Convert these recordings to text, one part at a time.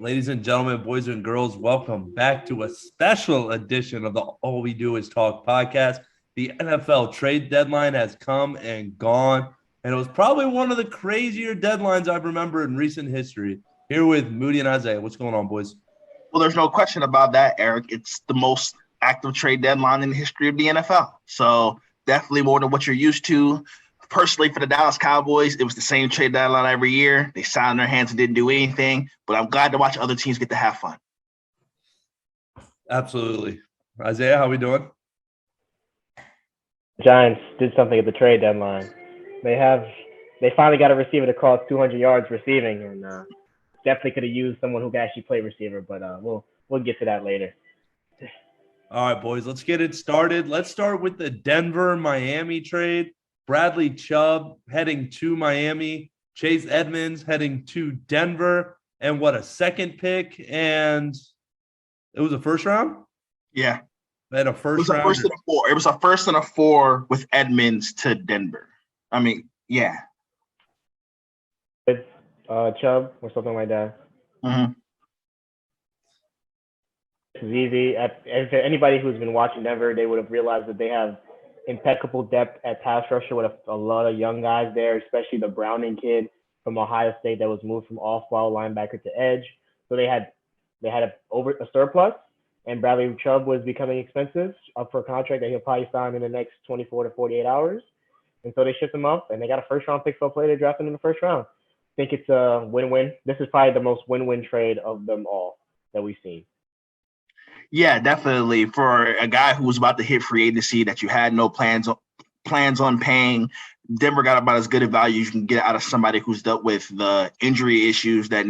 Ladies and gentlemen, boys and girls, welcome back to a special edition of the All We Do Is Talk podcast. The NFL trade deadline has come and gone, and it was probably one of the crazier deadlines I've remembered in recent history. Here with Moody and Isaiah. What's going on, boys? Well, there's no question about that, Eric. It's the most active trade deadline in the history of the NFL. So definitely more than what you're used to. Personally, for the Dallas Cowboys, it was the same trade deadline every year. They sat on their hands and didn't do anything. But I'm glad to watch other teams get to have fun. Absolutely. Isaiah, how we doing? Giants did something at the trade deadline. They have they finally got a receiver that costs 200 yards receiving, and definitely could have used someone who can actually play receiver. But we'll get to that later. All right, boys, let's get it started. Let's start with the Denver Miami trade. Bradley Chubb heading to Miami, Chase Edmonds heading to Denver, and what, a second pick? And it was a first round? Yeah. And a It first was a round. first and a four. It was a first and a four with Edmonds to Denver. I mean, yeah. With Chubb or something like that. Mm-hmm. This is easy. If anybody who's been watching Denver, they would have realized that they have impeccable depth at pass rusher with a lot of young guys there, especially the Browning kid from Ohio State that was moved from off-ball linebacker to edge. So they had a surplus, and Bradley Chubb was becoming expensive, up for a contract that he'll probably sign in the next 24 to 48 hours. And so they shipped him up, and they got a first-round pick for a player. They drafted him in the first round. I think it's a win-win. This is probably the most win-win trade of them all that we've seen. Yeah, definitely. For a guy who was about to hit free agency that you had no plans on paying, Denver got about as good a value you can get out of somebody who's dealt with the injury issues that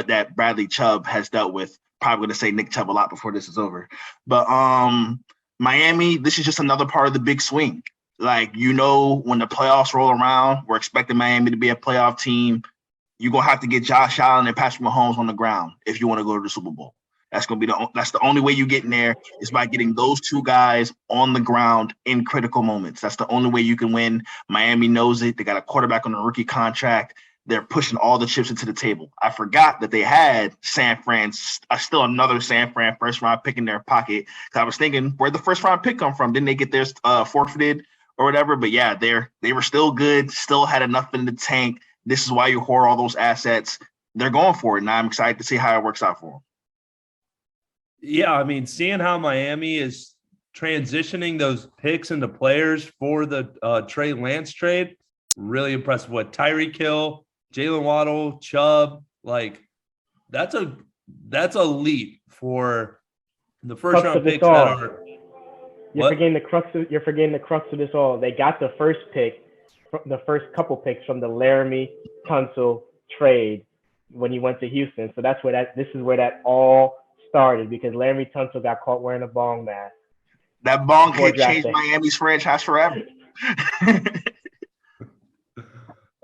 that Bradley Chubb has dealt with. Probably going to say Nick Chubb a lot before this is over. But Miami, this is just another part of the big swing. Like, when the playoffs roll around, we're expecting Miami to be a playoff team. You're going to have to get Josh Allen and Patrick Mahomes on the ground if you want to go to the Super Bowl. That's the only way you get in there is by getting those two guys on the ground in critical moments. That's the only way you can win. Miami knows it. They got a quarterback on a rookie contract. They're pushing all the chips into the table. I forgot that they had San Fran, still another San Fran first round pick in their pocket. I was thinking, where'd the first round pick come from? Didn't they get theirs forfeited or whatever? But yeah, they were still good, still had enough in the tank. This is why you hoard all those assets. They're going for it, and I'm excited to see how it works out for them. Yeah, I mean, seeing how Miami is transitioning those picks into players for the Trey Lance trade, really impressive. What, Tyreek Hill, Jalen Waddle, Chubb, like that's a leap for the first round picks that are. You're forgetting the crux of this all. They got the first pick, the first couple picks from the Laramie Tunsil trade when he went to Houston. So this is where that all started, because Laramie Tunsil got caught wearing a bong mask. That bong hit changed Miami's franchise forever.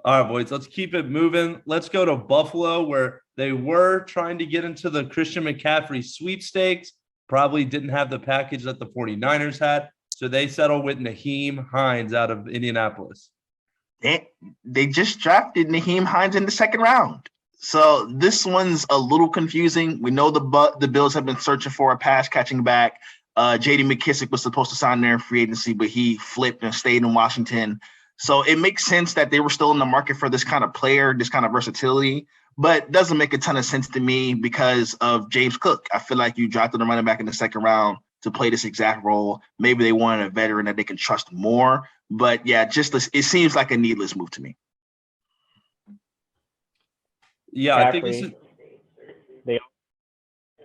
All right, boys, let's keep it moving. Let's go to Buffalo, where they were trying to get into the Christian McCaffrey sweepstakes. Probably didn't have the package that the 49ers had, so they settled with Nyheim Hines out of Indianapolis. They just drafted Nyheim Hines in the second round. So this one's a little confusing. We know the Bills have been searching for a pass catching back. J.D. McKissick was supposed to sign there in free agency, but he flipped and stayed in Washington. So it makes sense that they were still in the market for this kind of player, this kind of versatility, but doesn't make a ton of sense to me because of James Cook. I feel like you drafted a running back in the second round to play this exact role. Maybe they wanted a veteran that they can trust more. But yeah, it seems like a needless move to me. Yeah, I think this is. They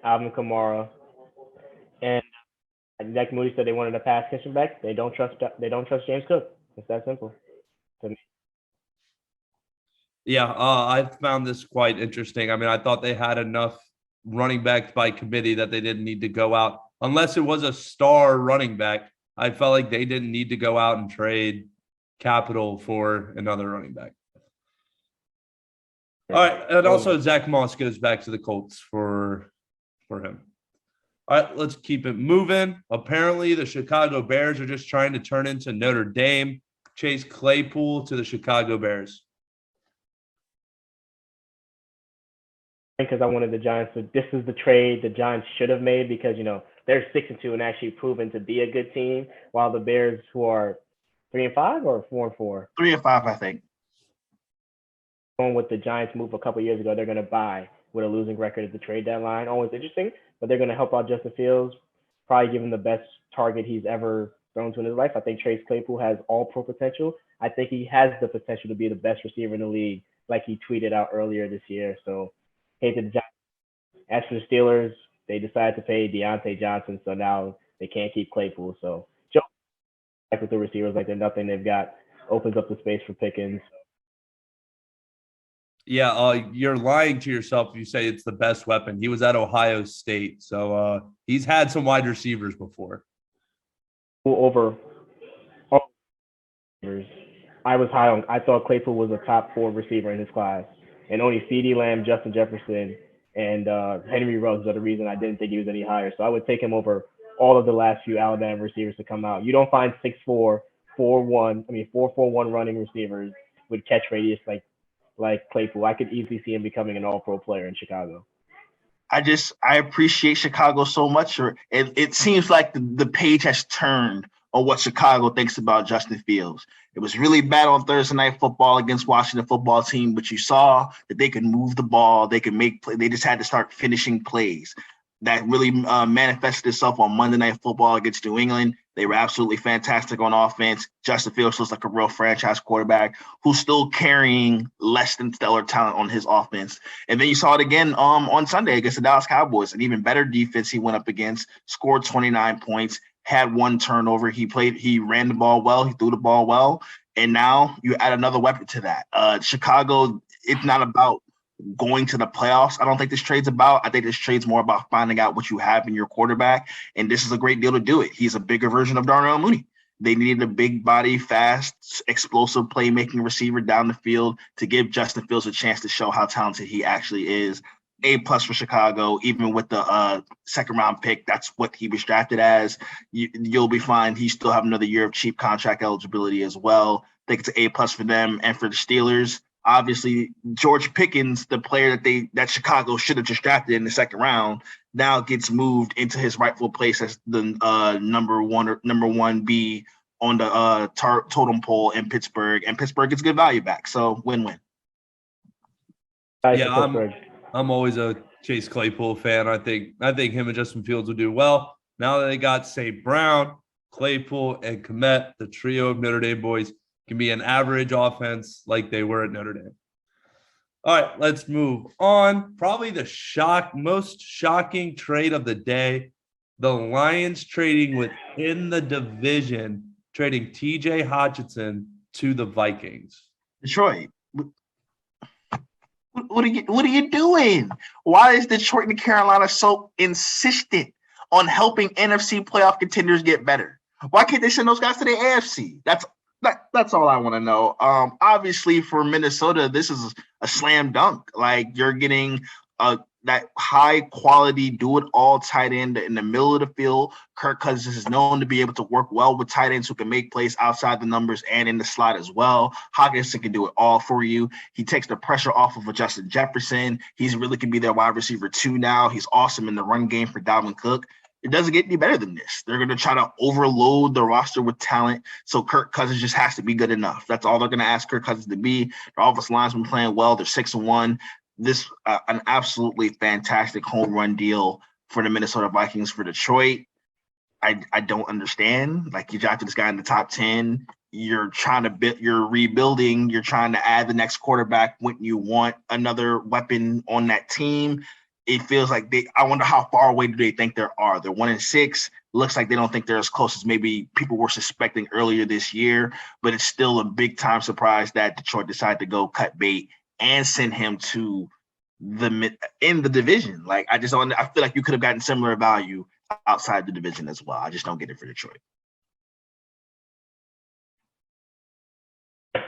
Alvin Kamara, and like Moody said, they wanted a pass catching back. They don't trust James Cook. It's that simple to me. Yeah, I found this quite interesting. I mean, I thought they had enough running backs by committee that they didn't need to go out unless it was a star running back. I felt like they didn't need to go out and trade capital for another running back. All right, and also Zach Moss goes back to the Colts for him. All right, let's keep it moving. Apparently, the Chicago Bears are just trying to turn into Notre Dame. Chase Claypool to the Chicago Bears. because I wanted the Giants to. This is the trade the Giants should have made because they're 6-2 and actually proven to be a good team, while the Bears, who are 3-5 or 4-4, 3-5, I think. going with the Giants move a couple years ago, they're going to buy with a losing record at the trade deadline. Always interesting, but they're going to help out Justin Fields, probably give him the best target he's ever thrown to in his life. I think Chase Claypool has all pro potential. I think he has the potential to be the best receiver in the league, like he tweeted out earlier this year. So, hey to the Giants. As for the Steelers, they decided to pay Deontay Johnson, so now they can't keep Claypool. So, Joe, like with the receivers, like they're nothing they've got, opens up the space for Pickens. Yeah, you're lying to yourself if you say it's the best weapon. He was at Ohio State, so he's had some wide receivers before. Over all receivers, I was high on. I thought Claypool was a top 4 receiver in his class, and only CeeDee Lamb, Justin Jefferson, and Henry Ruggs are the reason I didn't think he was any higher. So I would take him over all of the last few Alabama receivers to come out. You don't find 6'4", 4'1" running receivers with catch radius like Claypool. I could easily see him becoming an all-pro player in Chicago. I appreciate Chicago so much. It seems like the page has turned on what Chicago thinks about Justin Fields. It was really bad on Thursday Night Football against Washington Football Team, but you saw that they could move the ball. They could make play. They just had to start finishing plays. That really manifested itself on Monday Night Football against New England. They were absolutely fantastic on offense. Justin Fields looks like a real franchise quarterback who's still carrying less than stellar talent on his offense. And then you saw it again on Sunday against the Dallas Cowboys. An even better defense he went up against, scored 29 points, had 1 turnover. He ran the ball well. He threw the ball well. And now you add another weapon to that. Chicago, it's not about going to the playoffs. I don't think this trade's about. I think this trade's more about finding out what you have in your quarterback, and this is a great deal to do it. He's a bigger version of Darnell Mooney. They needed a big body, fast, explosive playmaking receiver down the field to give Justin Fields a chance to show how talented he actually is. A+ for Chicago, even with the second round pick. That's what he was drafted as. You'll be fine. He still have another year of cheap contract eligibility as well. I think it's an A+ for them. And for the Steelers, obviously, George Pickens, the player that Chicago should have just drafted in the second round, now gets moved into his rightful place as the number 1B on the totem pole in Pittsburgh, and Pittsburgh gets good value back. So win-win. Yeah, I'm always a Chase Claypool fan. I think him and Justin Fields will do well. Now that they got St. Brown, Claypool, and Kmet, the trio of Notre Dame boys can be an average offense like they were at Notre Dame. All right, let's move on. Probably the most shocking trade of the day. The Lions trading within the division, trading TJ Hockenson to the Vikings. Detroit, what are you doing? Why is Detroit and Carolina so insistent on helping NFC playoff contenders get better? Why can't they send those guys to the AFC? That's all I want to know. Obviously, for Minnesota, this is a slam dunk. Like, you're getting that high-quality, do-it-all tight end in the middle of the field. Kirk Cousins is known to be able to work well with tight ends who can make plays outside the numbers and in the slot as well. Hockenson can do it all for you. He takes the pressure off of Justin Jefferson. He's really can be their wide receiver too now. He's awesome in the run game for Dalvin Cook. It doesn't get any better than this. They're going to try to overload the roster with talent, so Kirk Cousins just has to be good enough. That's all they're going to ask Kirk Cousins to be. Their offensive line's been playing well. They're 6-1. This an absolutely fantastic home run deal for the Minnesota Vikings for Detroit. I don't understand. Like, you drafted this guy in the top 10. You're trying to you're rebuilding. You're trying to add the next quarterback when you want another weapon on that team. It feels like I wonder how far away do they think they are. They're 1-6. Looks like they don't think they're as close as maybe people were suspecting earlier this year, but it's still a big time surprise that Detroit decided to go cut bait and send him to in the division. Like, I feel like you could have gotten similar value outside the division as well. I just don't get it for Detroit.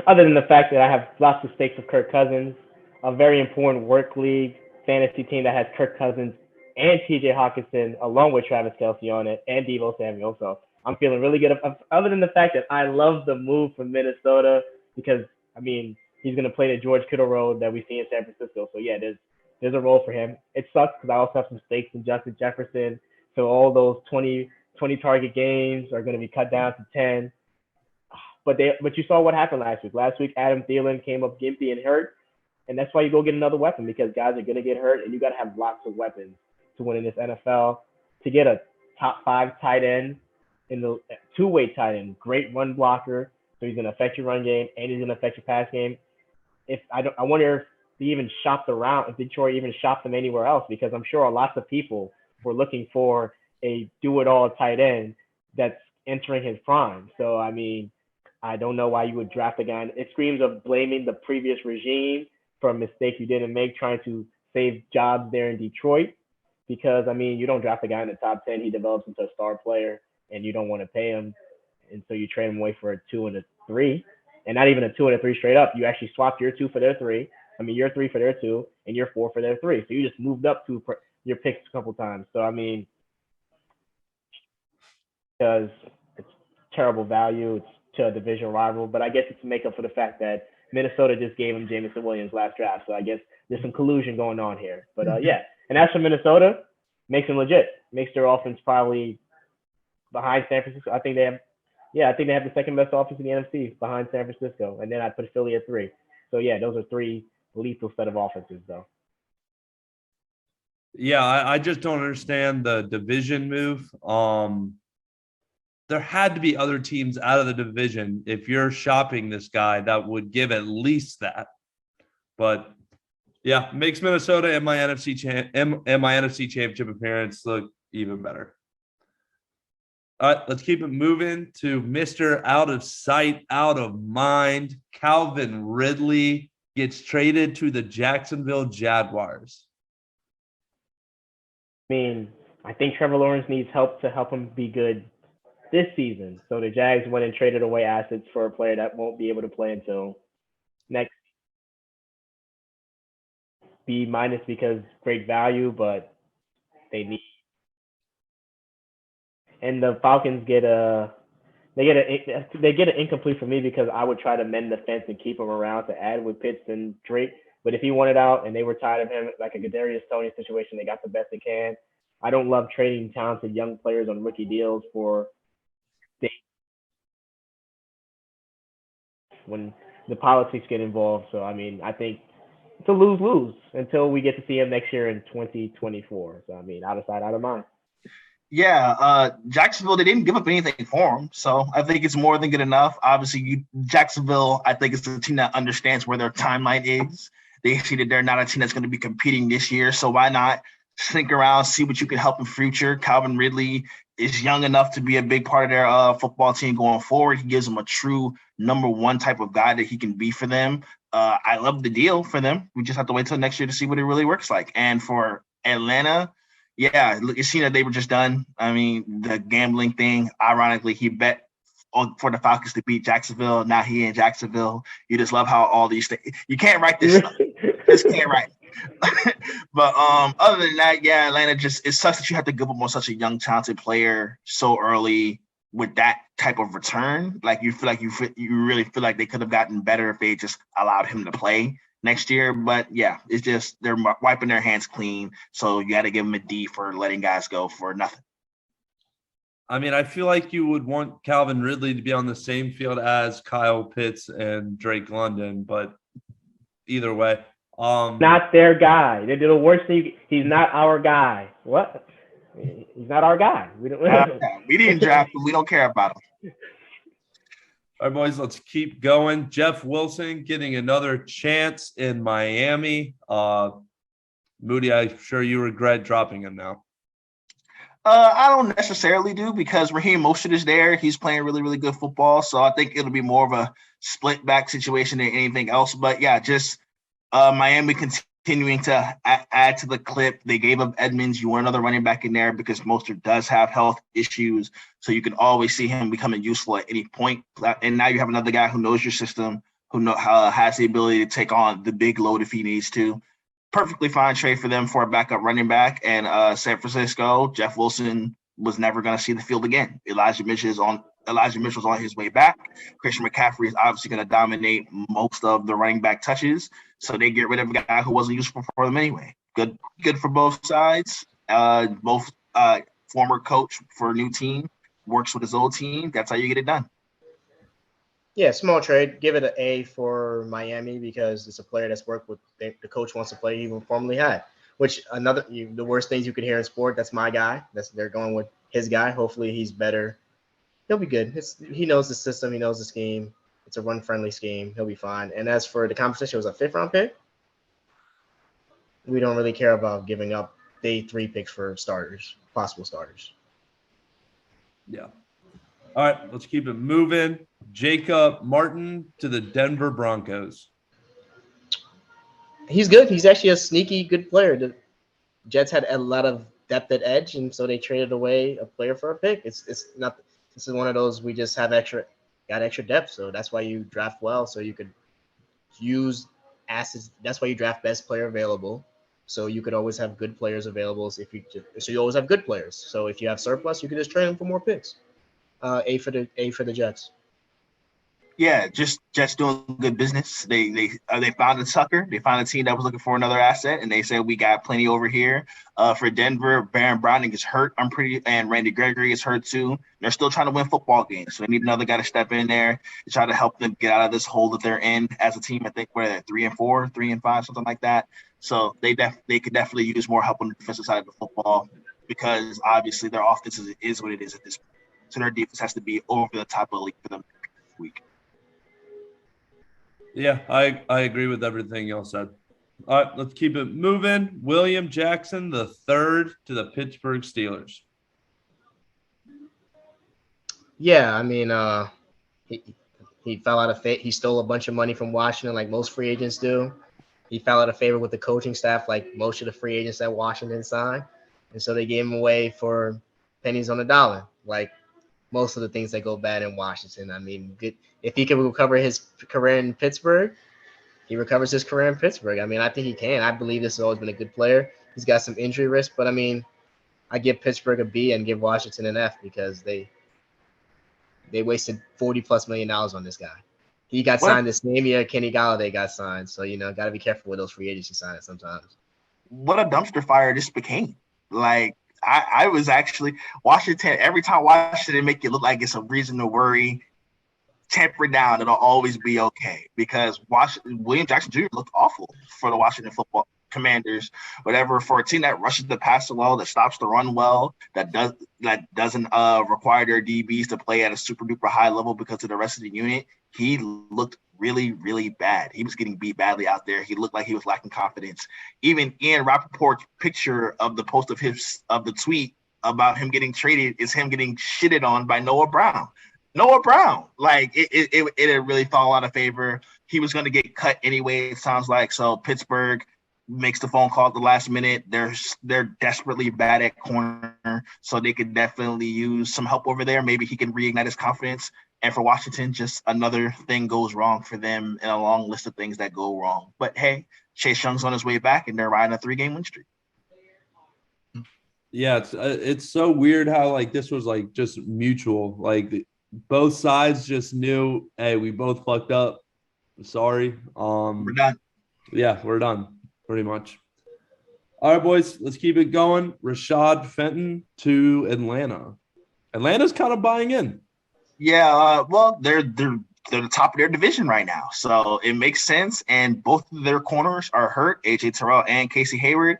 Other than the fact that I have lots of stakes with Kirk Cousins, a very important work league fantasy team that has Kirk Cousins and TJ Hockenson, along with Travis Kelce on it, and Deebo Samuel. So I'm feeling really good. Other than the fact that I love the move from Minnesota, because, I mean, he's going to play the George Kittle road that we see in San Francisco. So, yeah, there's there's a role for him. It sucks because I also have some stakes in Justin Jefferson. So all those 20 target games are going to be cut down to 10. But you saw what happened last week. Last week, Adam Thielen came up gimpy and hurt. And that's why you go get another weapon, because guys are going to get hurt, and you got to have lots of weapons to win in this NFL. To get a top 5 tight end in the two-way tight end, great run blocker, so he's going to affect your run game and he's going to affect your pass game. I wonder if they even shopped around, if Detroit even shopped them anywhere else, because I'm sure lots of people were looking for a do-it-all tight end that's entering his prime. So, I mean, I don't know why you would draft a guy. It screams of blaming the previous regime for a mistake you didn't make, trying to save jobs there in Detroit. Because, I mean, you don't draft a guy in the top 10, he develops into a star player, and you don't want to pay him. And so you trade him away for a 2 and a 3. And not even a 2 and a 3 straight up. You actually swapped your 2 for their 3. I mean, your 3 for their 2, and your 4 for their 3. So you just moved up your picks a couple times. So, I mean, because it's terrible value. It's to a division rival. But I guess it's to make up for the fact that Minnesota just gave him Jameson Williams last draft. So I guess there's some collusion going on here. But, yeah. And as for Minnesota, makes them legit. Makes their offense probably behind San Francisco. I think they have the second best offense in the NFC behind San Francisco. And then I put Philly at 3. So, yeah, those are 3 lethal set of offenses, though. Yeah, I just don't understand the division move. There had to be other teams out of the division, if you're shopping this guy, that would give at least that. But yeah, makes Minnesota and my NFC championship appearance look even better. All right, let's keep it moving to Mr. Out of Sight, Out of Mind. Calvin Ridley gets traded to the Jacksonville Jaguars. I mean, I think Trevor Lawrence needs help to help him be good this season. So the Jags went and traded away assets for a player that won't be able to play until next. B- because great value, but they need. And the Falcons get an incomplete for me, because I would try to mend the fence and keep him around to add with Pitts and Drake. But if he wanted out and they were tired of him, like a Kadarius Toney situation, they got the best they can. I don't love trading talented young players on rookie deals for when the politics get involved. So, I mean, I think it's a lose-lose until we get to see him next year in 2024. So, I mean, out of sight, out of mind. Yeah, Jacksonville, they didn't give up anything for him, so I think it's more than good enough. Obviously, Jacksonville, I think, is a team that understands where their timeline is. They see that they're not a team that's going to be competing this year, so why not sneak around, see what you can help in future. Calvin Ridley is young enough to be a big part of their football team going forward. He gives them a true number 1 type of guy that he can be for them. I love the deal for them. We just have to wait till next year to see what it really works like. And for Atlanta, yeah, you see that they were just done. I mean, the gambling thing, ironically, he bet for the Falcons to beat Jacksonville. Now he in Jacksonville. You just love how all these things – you can't write this stuff. Just can't write. But other than that, yeah, Atlanta it sucks that you have to give up on such a young, talented player so early with that type of return. Like you feel like you really feel like they could have gotten better if they just allowed him to play next year. But yeah, it's just they're wiping their hands clean. So you got to give them a D for letting guys go for nothing. I mean, I feel like you would want Calvin Ridley to be on the same field as Kyle Pitts and Drake London, but either way. Not their guy. They did the worst thing. He's not our guy. What? He's not our guy. We didn't draft him. We don't care about him. All right, boys, let's keep going. Jeff Wilson getting another chance in Miami. Moody, I'm sure you regret dropping him now. I don't necessarily do, because Raheem Mostert is there. He's playing really, really good football. So I think it'll be more of a split back situation than anything else. But yeah, just Miami continuing to add to the clip. They gave up Edmonds. You want another running back in there because Mostert does have health issues. So you can always see him becoming useful at any point. And now you have another guy who knows your system, who has the ability to take on the big load if he needs to. Perfectly fine trade for them for a backup running back. And San Francisco, Jeff Wilson was never going to see the field again. Elijah Mitchell's on his way back. Christian McCaffrey is obviously going to dominate most of the running back touches. So they get rid of a guy who wasn't useful for them anyway. Good for both sides. Both former coach for a new team works with his old team. That's how you get it done. Yeah, small trade. Give it an A for Miami because it's a player that's worked with the coach wants to play he formerly had. Which the worst things you could hear in sport. That's my guy. They're going with his guy. Hopefully he's better. He'll be good. He knows the system. He knows the scheme. It's a run-friendly scheme. He'll be fine. And as for the competition, it was a fifth-round pick. We don't really care about giving up day 3 picks for possible starters. Yeah. All right, let's keep it moving. Jacob Martin to the Denver Broncos. He's good. He's actually a sneaky good player. The Jets had a lot of depth at edge, and so they traded away a player for a pick. It's not. This is one of those we just got extra depth, so that's why you draft well, so you could use assets. That's why you draft best player available, so you could always have good players available. So you always have good players. So if you have surplus, you can just trade them for more picks. A for the Jets. Yeah, just doing good business. They found a sucker. They found a team that was looking for another asset, and they said we got plenty over here. For Denver, Baron Browning is hurt. And Randy Gregory is hurt too. They're still trying to win football games, so they need another guy to step in there to try to help them get out of this hole that they're in as a team. I think we're at 3-4, 3-5, something like that. So they could definitely use more help on the defensive side of the football because obviously their offense is what it is at this point. So their defense has to be over the top of the league for them this week. Yeah, I agree with everything y'all said. All right, let's keep it moving. William Jackson, the third to the Pittsburgh Steelers. Yeah, I mean, he fell out of favor. He stole a bunch of money from Washington, like most free agents do. He fell out of favor with the coaching staff, like most of the free agents that Washington signed, and so they gave him away for pennies on the dollar, like most of the things that go bad in Washington. I mean, if he can recover his career in Pittsburgh, he recovers his career in Pittsburgh. I mean, I think he can. I believe this has always been a good player. He's got some injury risk, but I mean, I give Pittsburgh a B and give Washington an F because they wasted $40+ million on this guy. He got signed the same year Kenny Golladay got signed. So, got to be careful with those free agency signings sometimes. What a dumpster fire this became. Like, I was actually Washington. Every time Washington make it look like it's a reason to worry, temper down. It'll always be okay because William Jackson Jr. looked awful for the Washington Football Commanders. Whatever, for a team that rushes the passer well, that stops the run well, that doesn't require their DBs to play at a super duper high level because of the rest of the unit. He looked really, really bad. He was getting beat badly out there. He looked like he was lacking confidence. Even Ian Rappaport's picture of the post of the tweet about him getting traded is him getting shitted on by Noah Brown. Like it really fell out of favor. He was going to get cut anyway, it sounds like. So Pittsburgh makes the phone call at the last minute. They're desperately bad at corner, so they could definitely use some help over there. Maybe he can reignite his confidence. And for Washington, just another thing goes wrong for them in a long list of things that go wrong. But hey, Chase Young's on his way back, and they're riding a 3-game win streak. Yeah, it's so weird how like this was like just mutual. Like both sides just knew, hey, we both fucked up. Sorry. We're done. Yeah, we're done. Pretty much. All right, boys, let's keep it going. Rashad Fenton to Atlanta. Atlanta's kind of buying in. Yeah, well, they're the top of their division right now, so it makes sense. And both of their corners are hurt, AJ Terrell and Casey Hayward.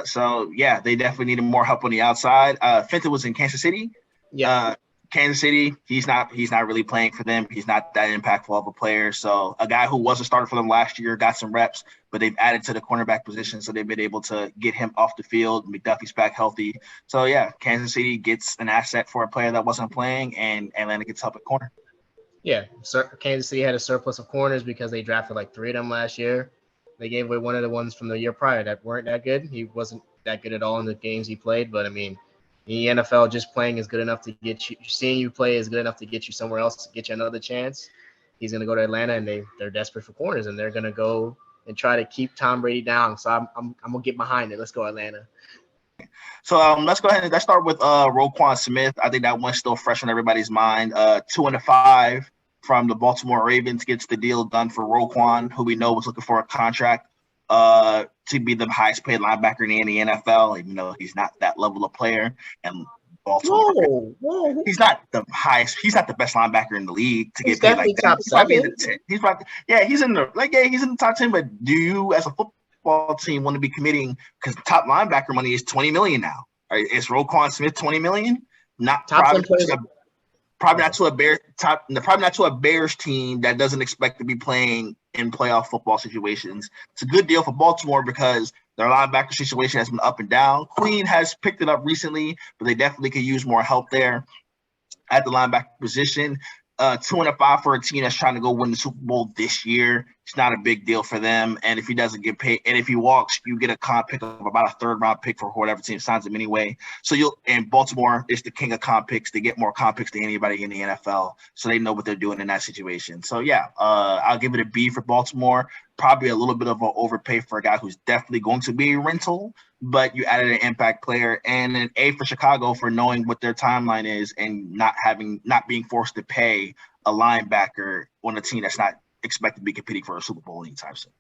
So yeah, they definitely needed more help on the outside. Fenton was in Kansas City. Yeah. Kansas City, he's not really playing for them. He's not that impactful of a player. So a guy who was a starter for them last year got some reps, but they've added to the cornerback position, so they've been able to get him off the field. McDuffie's back healthy. So yeah, Kansas City gets an asset for a player that wasn't playing, and Atlanta gets help at corner. Yeah, Kansas City had a surplus of corners because they drafted like 3 of them last year. They gave away one of the ones from the year prior that weren't that good. He wasn't that good at all in the games he played, but I mean, in the NFL, just playing is good enough to get you. Seeing you play is good enough to get you somewhere else, to get you another chance. He's going to go to Atlanta, and they're desperate for corners, and they're going to go and try to keep Tom Brady down. So I'm going to get behind it. Let's go Atlanta. So let's go ahead and let's start with Roquan Smith. I think that one's still fresh on everybody's mind. 2-5 from the Baltimore Ravens gets the deal done for Roquan, who we know was looking for a contract. to be the highest paid linebacker in the NFL, even though he's not that level of player. And Baltimore, Whoa. he's not the highest. He's not the best linebacker in the league to He's get paid like definitely that. top He's probably in 7. the 10. He's probably, he's in the top 10. But do you, as a football team, want to be committing, because top linebacker money is $20 million now? Right? Is Roquan Smith $20 million? Not Top 10 probably. players. Probably not to a Bears team that doesn't expect to be playing in playoff football situations. It's a good deal for Baltimore because their linebacker situation has been up and down. Queen has picked it up recently, but they definitely could use more help there at the linebacker position. 2-5 for a team that's trying to go win the Super Bowl this year. It's not a big deal for them. And if he doesn't get paid, and if he walks, you get a comp pick of about a third-round pick for whatever team signs him anyway. So and Baltimore is the king of comp picks. They get more comp picks than anybody in the NFL, so they know what they're doing in that situation. So I'll give it a B for Baltimore. Probably a little bit of an overpay for a guy who's definitely going to be a rental, but you added an impact player, and an A for Chicago for knowing what their timeline is and not being forced to pay a linebacker on a team that's not expected to be competing for a Super Bowl anytime soon.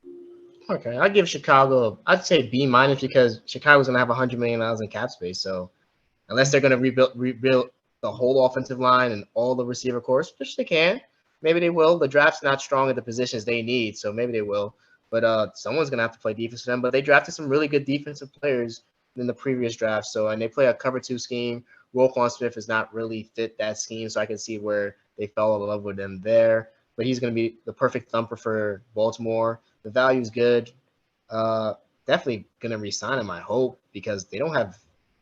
Okay, I'd give Chicago, I'd say B- because Chicago's gonna have $100 million in cap space. So unless they're gonna rebuild the whole offensive line and all the receiver corps, which they can, maybe they will. The draft's not strong at the positions they need, so maybe they will. But someone's gonna have to play defense for them. But they drafted some really good defensive players in the previous draft. So, and they play a cover 2 scheme. Roquan Smith has not really fit that scheme, so I can see where they fell in love with him there. But he's going to be the perfect thumper for Baltimore. The value is good. Definitely going to re-sign him, I hope, because they don't have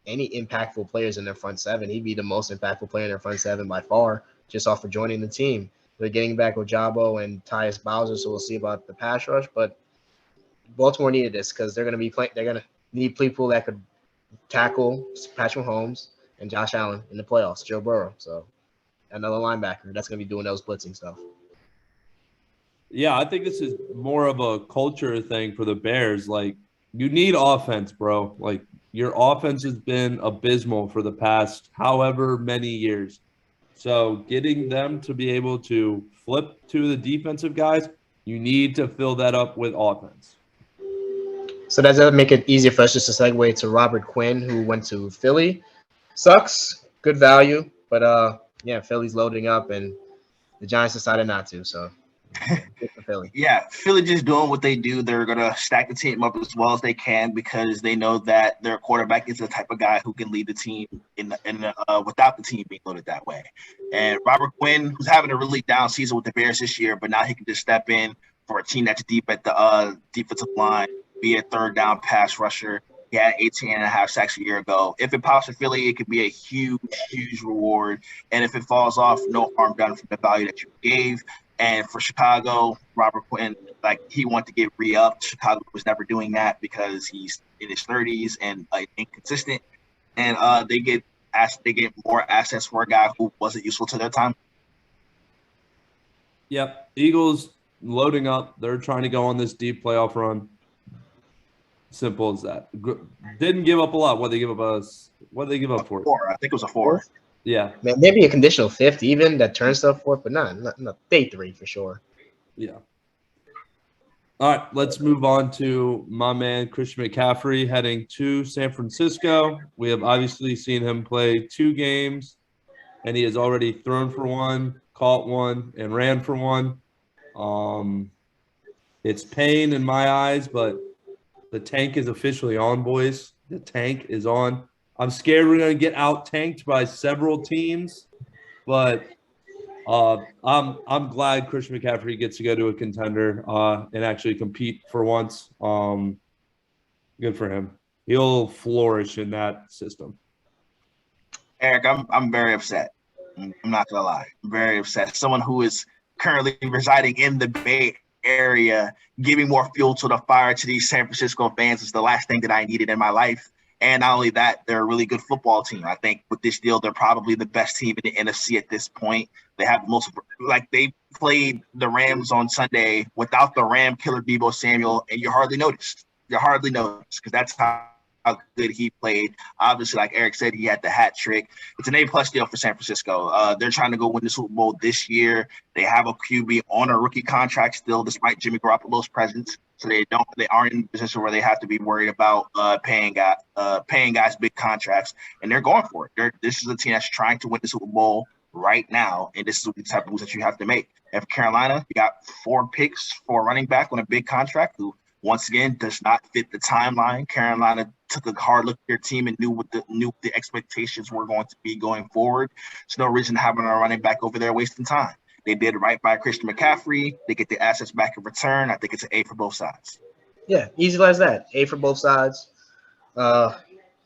any impactful players in their front 7. He'd be the most impactful player in their front 7 by far, just off of joining the team. They're getting back Ojabo and Tyus Bowser, so we'll see about the pass rush. But Baltimore needed this because they're going to be playing. They're going to need people that could tackle Patrick Mahomes and Josh Allen in the playoffs, Joe Burrow. So another linebacker that's going to be doing those blitzing stuff. Yeah, I think this is more of a culture thing for the Bears. Like, you need offense, bro. Like, your offense has been abysmal for the past however many years. So getting them to be able to flip to the defensive guys, you need to fill that up with offense. So that does make it easier for us just to segue to Robert Quinn, who went to Philly. Sucks, good value, but Philly's loading up, and the Giants decided not to. So good for Philly. Yeah, Philly just doing what they do. They're gonna stack the team up as well as they can because they know that their quarterback is the type of guy who can lead the team without the team being loaded that way. And Robert Quinn, who's having a really down season with the Bears this year, but now he can just step in for a team that's deep at the defensive line, be a third down pass rusher. He had 18.5 sacks a year ago. If it pops for Philly, it could be a huge, huge reward. And if it falls off, no harm done from the value that you gave. And for Chicago, Robert Quinn, he wanted to get re-upped. Chicago was never doing that because he's in his 30s and inconsistent. And they get more assets for a guy who wasn't useful to their time. Yep, Eagles loading up. They're trying to go on this deep playoff run. Simple as that. Didn't give up a lot. What they give up for it? 4. I think it was a 4. Yeah. Maybe a conditional 5th even that turns stuff for it, but not day 3 for sure. Yeah. All right, let's move on to my man Christian McCaffrey heading to San Francisco. We have obviously seen him play 2 games, and he has already thrown for 1, caught 1, and ran for 1. It's pain in my eyes, but the tank is officially on, boys. The tank is on. I'm scared we're going to get out-tanked by several teams, but I'm glad Christian McCaffrey gets to go to a contender and actually compete for once. Good for him. He'll flourish in that system. Eric, I'm very upset. I'm not going to lie. I'm very upset. Someone who is currently residing in the Bay Area, giving more fuel to the fire to these San Francisco fans is the last thing that I needed in my life. And not only that, they're a really good football team. I think with this deal, they're probably the best team in the NFC at this point. They have they played the Rams on Sunday without the Ram killer Deebo Samuel, and you hardly noticed. Because that's how good he played. Obviously, like Eric said, he had the hat trick. It's an A+ deal for San Francisco. They're trying to go win the Super Bowl this year. They have a QB on a rookie contract still, despite Jimmy Garoppolo's presence. so they aren't in a position where they have to be worried about paying guys big contracts, and they're going for it. This is a team that's trying to win the Super Bowl right now, and this is the type of moves that you have to make. And for Carolina, you got 4 picks for a running back on a big contract who, once again, does not fit the timeline. Carolina took a hard look at their team and knew what the expectations were going to be going forward. There's no reason having a running back over there wasting time. They did right by Christian McCaffrey. They get the assets back in return. I think it's an A for both sides. Yeah, easy as that. A for both sides.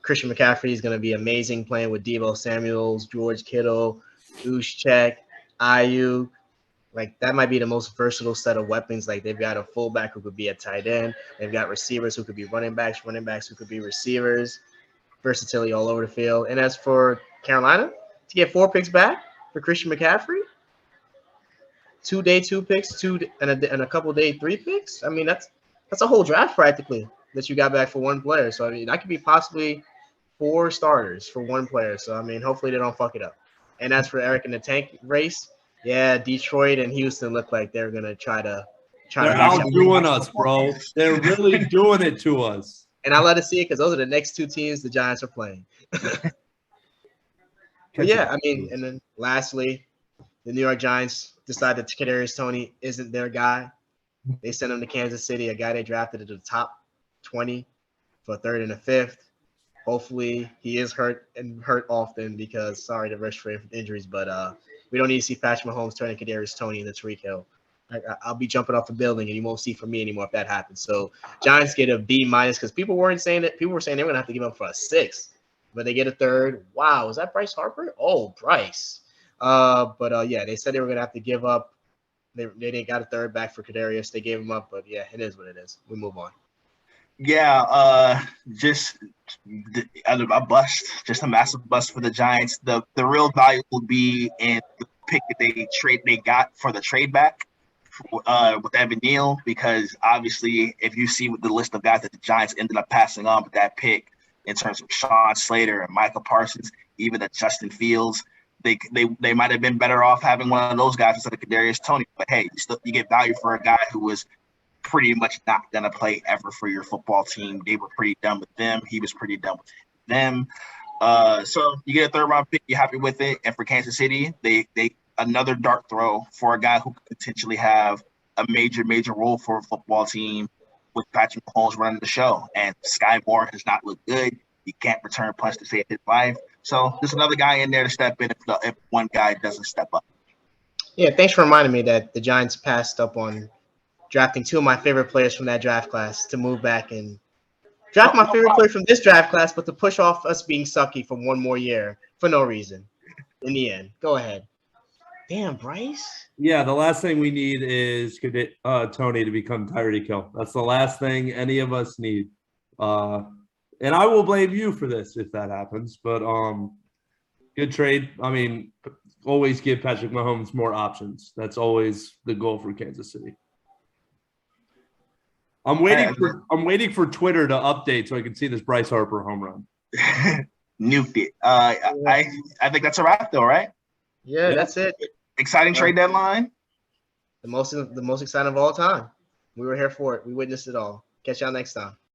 Christian McCaffrey is going to be amazing playing with Deebo Samuels, George Kittle, Juszczyk, Ayuk. Like, that might be the most versatile set of weapons. Like, they've got a fullback who could be a tight end. They've got receivers who could be running backs who could be receivers. Versatility all over the field. And as for Carolina, to get 4 picks back for Christian McCaffrey, 2 day 2 picks, and a couple day 3 picks. I mean, that's a whole draft practically that you got back for one player. So I mean, that could be possibly 4 starters for one player. So I mean, hopefully they don't fuck it up. And as for Eric in the tank race, yeah, Detroit and Houston look like they're gonna try to. They're outdoing us, bro. They're really doing it to us. And I let it see it because those are the next 2 teams the Giants are playing. But yeah, I mean, and then lastly, the New York Giants decided that Kadarius Toney isn't their guy. They sent him to Kansas City, a guy they drafted at the top 20 for a 3rd and a 5th. Hopefully he is hurt often because sorry to rush for injuries, but we don't need to see Patrick Mahomes turning Kadarius Toney into Tyreek Hill. I'll be jumping off the building and you won't see from me anymore if that happens. So Giants get a B- because people were saying they were going to have to give up for a 6th, but they get a 3rd. Wow, is that Bryce Harper? Oh, Bryce. But yeah, they said they were going to have to give up. They didn't got a 3rd back for Kadarius. They gave him up, but yeah, it is what it is. We move on. Yeah, just a bust, just a massive bust for the Giants. The real value will be in the pick that they got for the trade back with Evan Neal, because obviously if you see with the list of guys that the Giants ended up passing on with that pick in terms of Sean Slater and Michael Parsons, even at Justin Fields, they might have been better off having one of those guys instead of Kadarius Toney. But hey, you get value for a guy who was pretty much not going to play ever for your football team. They were pretty done with them. He was pretty done with them. So you get a 3rd round pick. You're happy with it. And for Kansas City, they another dart throw for a guy who could potentially have a major role for a football team with Patrick Mahomes running the show. And Sky Moore has not looked good. He can't return punch to save his life. So there's another guy in there to step in if one guy doesn't step up. Yeah, thanks for reminding me that the Giants passed up on drafting 2 of my favorite players from that draft class to move back and draft my favorite player from this draft class, but to push off us being sucky for one more year for no reason. In the end, go ahead. Damn, Bryce. Yeah, the last thing we need is Toney to become Tyreek Hill. That's the last thing any of us need. And I will blame you for this if that happens. But good trade. I mean, always give Patrick Mahomes more options. That's always the goal for Kansas City. I'm waiting for Twitter to update so I can see this Bryce Harper home run. Nuked it. I think that's a wrap though, right? Yeah, that's it. Exciting trade deadline. The most exciting of all time. We were here for it. We witnessed it all. Catch y'all next time.